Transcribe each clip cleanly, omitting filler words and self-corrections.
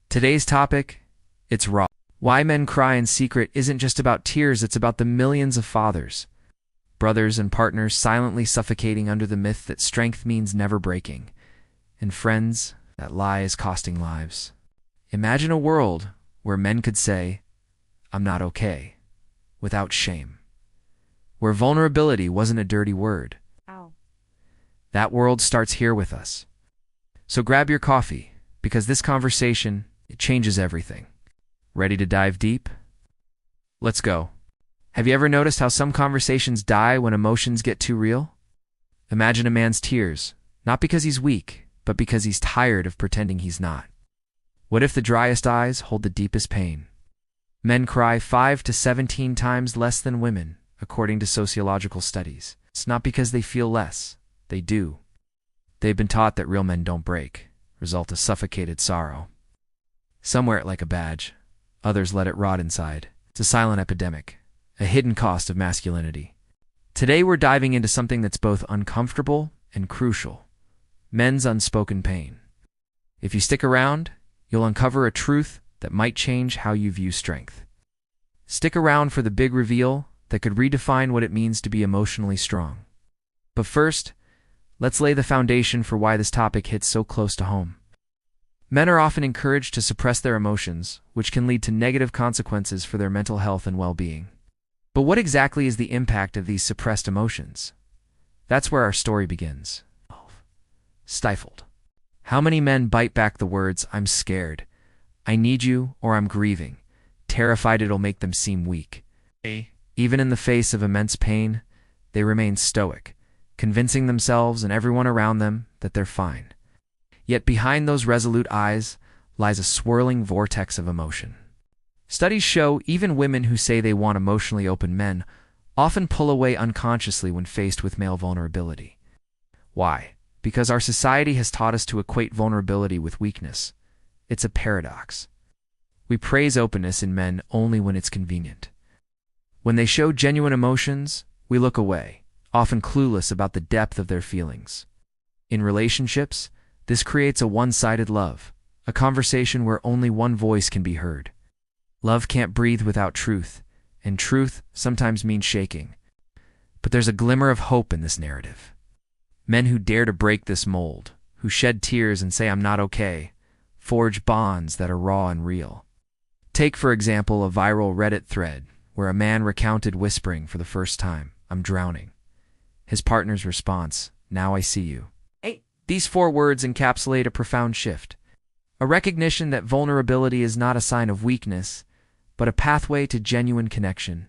Today's topic, it's raw. Why men cry in secret isn't just about tears, it's about the millions of fathers, brothers and partners silently suffocating under the myth that strength means never breaking, and friends, that lie is costing lives. Imagine a world where men could say, "I'm not okay," without shame. Where vulnerability wasn't a dirty word. Ow. That world starts here with us. So grab your coffee, because this conversation, it changes everything. Ready to dive deep? Let's go. Have you ever noticed how some conversations die when emotions get too real? Imagine a man's tears, not because he's weak, but because he's tired of pretending he's not. What if the driest eyes hold the deepest pain? Men cry 5 to 17 times less than women, according to sociological studies. It's not because they feel less. They do. They've been taught that real men don't break, result of suffocated sorrow. Some wear it like a badge. Others let it rot inside. It's a silent epidemic, a hidden cost of masculinity. Today we're diving into something that's both uncomfortable and crucial: men's unspoken pain. If you stick around, you'll uncover a truth that might change how you view strength. Stick around for the big reveal that could redefine what it means to be emotionally strong. But first, let's lay the foundation for why this topic hits so close to home. Men are often encouraged to suppress their emotions, which can lead to negative consequences for their mental health and well-being. But what exactly is the impact of these suppressed emotions? That's where our story begins. Stifled. How many men bite back the words, "I'm scared," "I need you," or "I'm grieving," terrified it'll make them seem weak? Even in the face of immense pain, they remain stoic, convincing themselves and everyone around them that they're fine. Yet behind those resolute eyes lies a swirling vortex of emotion. Studies show even women who say they want emotionally open men often pull away unconsciously when faced with male vulnerability. Why? Because our society has taught us to equate vulnerability with weakness. It's a paradox. We praise openness in men only when it's convenient. When they show genuine emotions, we look away, often clueless about the depth of their feelings. In relationships, this creates a one-sided love, a conversation where only one voice can be heard. Love can't breathe without truth, and truth sometimes means shaking. But there's a glimmer of hope in this narrative. Men who dare to break this mold, who shed tears and say, "I'm not okay," forge bonds that are raw and real. Take, for example, a viral Reddit thread where a man recounted whispering for the first time, "I'm drowning." His partner's response, "Now I see you." These 4 words encapsulate a profound shift, a recognition that vulnerability is not a sign of weakness, but a pathway to genuine connection.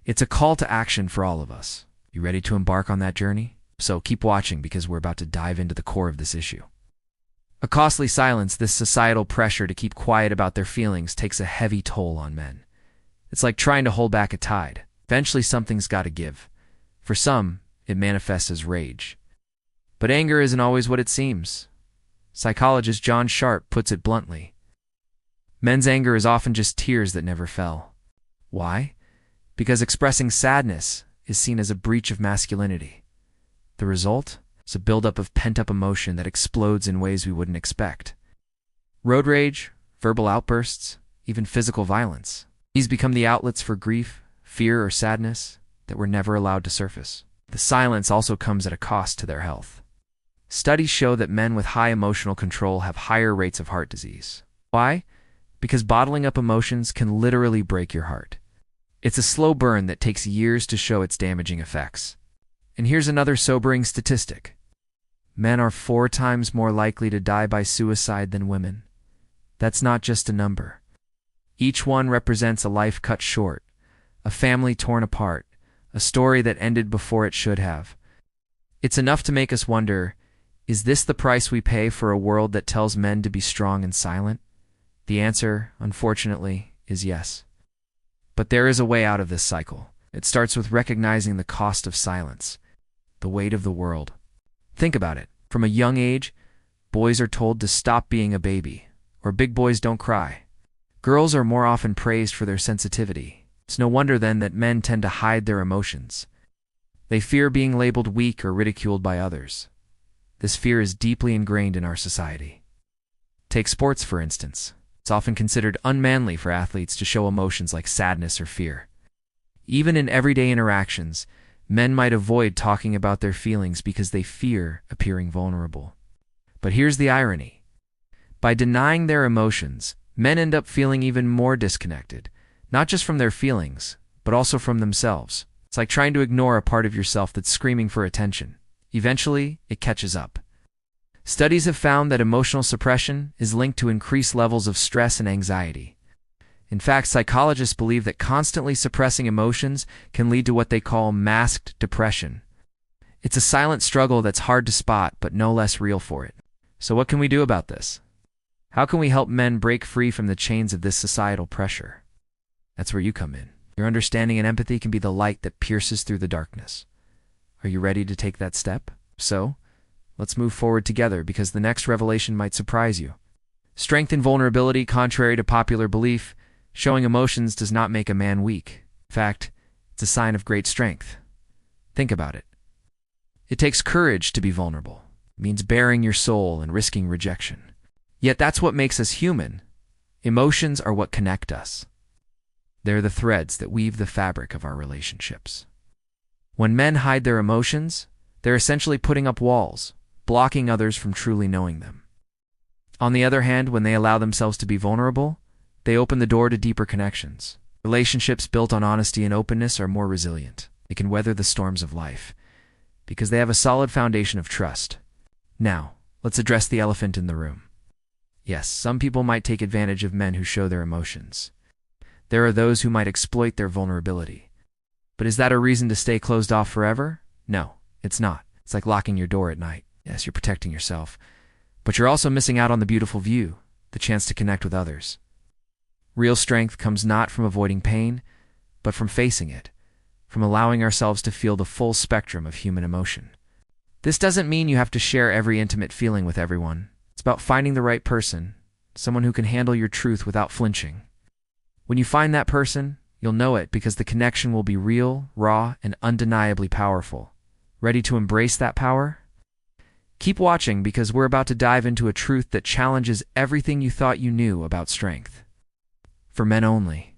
It's a call to action for all of us. You ready to embark on that journey? So keep watching, because we're about to dive into the core of this issue. A costly silence, this societal pressure to keep quiet about their feelings, takes a heavy toll on men. It's like trying to hold back a tide. Eventually something's got to give. For some, it manifests as rage. But anger isn't always what it seems. Psychologist John Sharp puts it bluntly. Men's anger is often just tears that never fell. Why? Because expressing sadness is seen as a breach of masculinity. The result is a buildup of pent-up emotion that explodes in ways we wouldn't expect. Road rage, verbal outbursts, even physical violence. These become the outlets for grief, fear, or sadness that were never allowed to surface. The silence also comes at a cost to their health. Studies show that men with high emotional control have higher rates of heart disease. Why? Because bottling up emotions can literally break your heart. It's a slow burn that takes years to show its damaging effects. And here's another sobering statistic. Men are 4 times more likely to die by suicide than women. That's not just a number. Each one represents a life cut short, a family torn apart, a story that ended before it should have. It's enough to make us wonder, is this the price we pay for a world that tells men to be strong and silent? The answer, unfortunately, is yes. But there is a way out of this cycle. It starts with recognizing the cost of silence, the weight of the world. Think about it. From a young age, boys are told to stop being a baby, or big boys don't cry. Girls are more often praised for their sensitivity. It's no wonder then that men tend to hide their emotions. They fear being labeled weak or ridiculed by others. This fear is deeply ingrained in our society. Take sports, for instance. It's often considered unmanly for athletes to show emotions like sadness or fear. Even in everyday interactions, men might avoid talking about their feelings because they fear appearing vulnerable. But here's the irony. By denying their emotions, men end up feeling even more disconnected, not just from their feelings, but also from themselves. It's like trying to ignore a part of yourself that's screaming for attention. Eventually, it catches up. Studies have found that emotional suppression is linked to increased levels of stress and anxiety. In fact, psychologists believe that constantly suppressing emotions can lead to what they call masked depression. It's a silent struggle that's hard to spot, but no less real for it. So what can we do about this? How can we help men break free from the chains of this societal pressure? That's where you come in. Your understanding and empathy can be the light that pierces through the darkness. Are you ready to take that step? So, let's move forward together because the next revelation might surprise you. Strength and vulnerability, contrary to popular belief, showing emotions does not make a man weak. In fact, it's a sign of great strength. Think about it. It takes courage to be vulnerable. It means baring your soul and risking rejection. Yet that's what makes us human. Emotions are what connect us. They're the threads that weave the fabric of our relationships. When men hide their emotions, they're essentially putting up walls, blocking others from truly knowing them. On the other hand, when they allow themselves to be vulnerable, they open the door to deeper connections. Relationships built on honesty and openness are more resilient. They can weather the storms of life because they have a solid foundation of trust. Now, let's address the elephant in the room. Yes, some people might take advantage of men who show their emotions. There are those who might exploit their vulnerability. But is that a reason to stay closed off forever? No, it's not. It's like locking your door at night. Yes, you're protecting yourself. But you're also missing out on the beautiful view, the chance to connect with others. Real strength comes not from avoiding pain, but from facing it, from allowing ourselves to feel the full spectrum of human emotion. This doesn't mean you have to share every intimate feeling with everyone. It's about finding the right person, someone who can handle your truth without flinching. When you find that person, you'll know it because the connection will be real, raw, and undeniably powerful. Ready to embrace that power? Keep watching because we're about to dive into a truth that challenges everything you thought you knew about strength. For men only.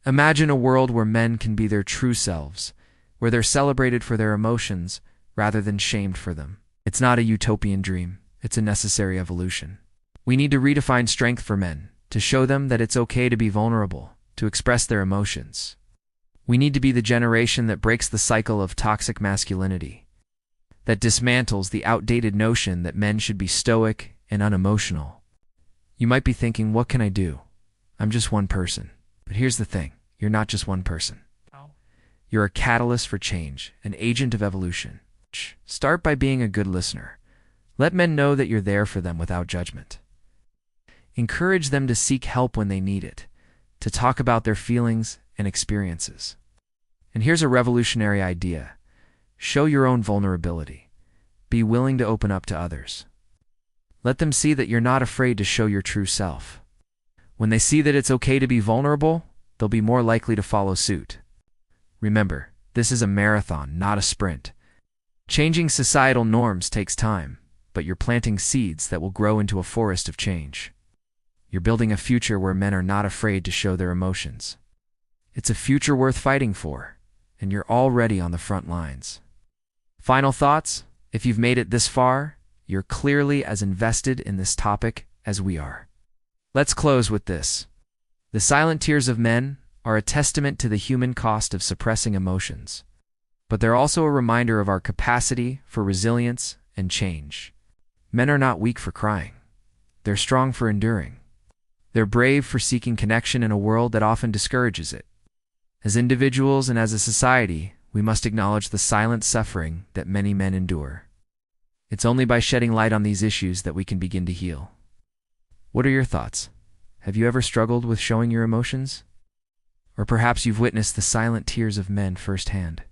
Imagine a world where men can be their true selves, where they're celebrated for their emotions rather than shamed for them. It's not a utopian dream. It's a necessary evolution. We need to redefine strength for men, to show them that it's okay to be vulnerable, to express their emotions. We need to be the generation that breaks the cycle of toxic masculinity, that dismantles the outdated notion that men should be stoic and unemotional. You might be thinking, what can I do? I'm just one person. But here's the thing, you're not just one person. You're a catalyst for change, an agent of evolution. Start by being a good listener. Let men know that you're there for them without judgment. Encourage them to seek help when they need it, to talk about their feelings and experiences. And here's a revolutionary idea. Show your own vulnerability. Be willing to open up to others. Let them see that you're not afraid to show your true self. When they see that it's okay to be vulnerable, they'll be more likely to follow suit. Remember, this is a marathon, not a sprint. Changing societal norms takes time, but you're planting seeds that will grow into a forest of change. You're building a future where men are not afraid to show their emotions. It's a future worth fighting for, and you're already on the front lines. Final thoughts? If you've made it this far, you're clearly as invested in this topic as we are. Let's close with this. The silent tears of men are a testament to the human cost of suppressing emotions, but they're also a reminder of our capacity for resilience and change. Men are not weak for crying. They're strong for enduring. They're brave for seeking connection in a world that often discourages it. As individuals and as a society, we must acknowledge the silent suffering that many men endure. It's only by shedding light on these issues that we can begin to heal. What are your thoughts? Have you ever struggled with showing your emotions? Or perhaps you've witnessed the silent tears of men firsthand.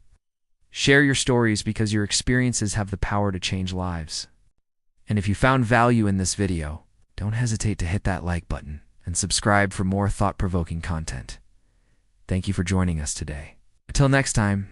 Share your stories because your experiences have the power to change lives. And if you found value in this video, don't hesitate to hit that like button and subscribe for more thought-provoking content. Thank you for joining us today. Until next time,